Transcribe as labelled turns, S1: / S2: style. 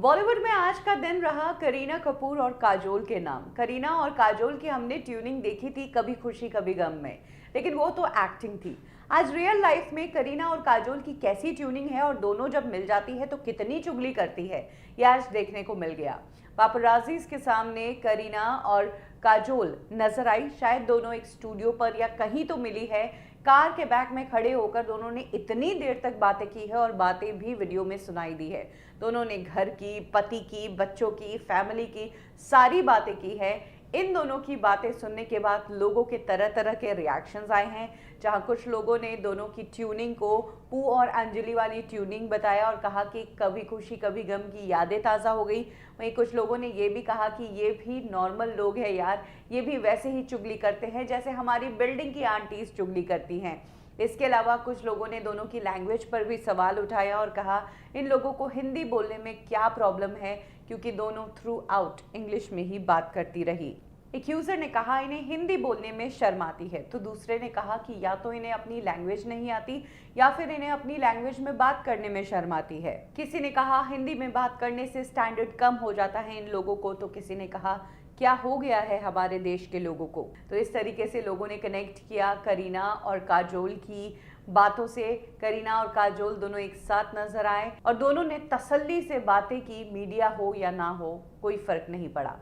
S1: बॉलीवुड में आज का दिन रहा करीना कपूर और काजोल के नाम। करीना और काजोल की हमने ट्यूनिंग देखी थी कभी खुशी कभी गम में, लेकिन वो तो एक्टिंग थी। आज रियल लाइफ में करीना और काजोल की कैसी ट्यूनिंग है और दोनों जब मिल जाती है तो कितनी चुगली करती है, ये आज देखने को मिल गया। पापराजीज के सामने करीना और काजोल नजर आई। शायद दोनों एक स्टूडियो पर या कहीं तो मिली है। कार के बैक में खड़े होकर दोनों ने इतनी देर तक बातें की है और बातें भी वीडियो में सुनाई दी है। दोनों ने घर की, पति की, बच्चों की, फैमिली की सारी बातें की है। इन दोनों की बातें सुनने के बाद लोगों के तरह तरह के रिएक्शंस आए हैं। जहां कुछ लोगों ने दोनों की ट्यूनिंग को पू और अंजलि वाली ट्यूनिंग बताया और कहा कि कभी खुशी कभी गम की यादें ताज़ा हो गई। वहीं कुछ लोगों ने ये भी कहा कि ये भी नॉर्मल लोग हैं यार, ये भी वैसे ही चुगली करते हैं जैसे हमारी बिल्डिंग की आंटीज चुगली करती हैं। इसके अलावा कुछ लोगों ने दोनों की लैंग्वेज पर भी सवाल उठाया और कहा इन लोगों को हिंदी बोलने में क्या प्रॉब्लम है, क्योंकि दोनों थ्रू आउट इंग्लिश में ही बात करती रही। एक यूजर ने कहा इन्हें हिंदी बोलने में शर्म आती है, तो दूसरे ने कहा कि या तो इन्हें अपनी लैंग्वेज नहीं आती या फिर इन्हें अपनी लैंग्वेज में बात करने में शर्म आती है। किसी ने कहा हिंदी में बात करने से स्टैंडर्ड कम हो जाता है इन लोगों को, तो किसी ने कहा क्या हो गया है हमारे देश के लोगों को। तो इस तरीके से लोगों ने कनेक्ट किया करीना और काजोल की बातों से। करीना और काजोल दोनों एक साथ नजर आए और दोनों ने तसल्ली से बातें की। मीडिया हो या ना हो, कोई फर्क नहीं पड़ा।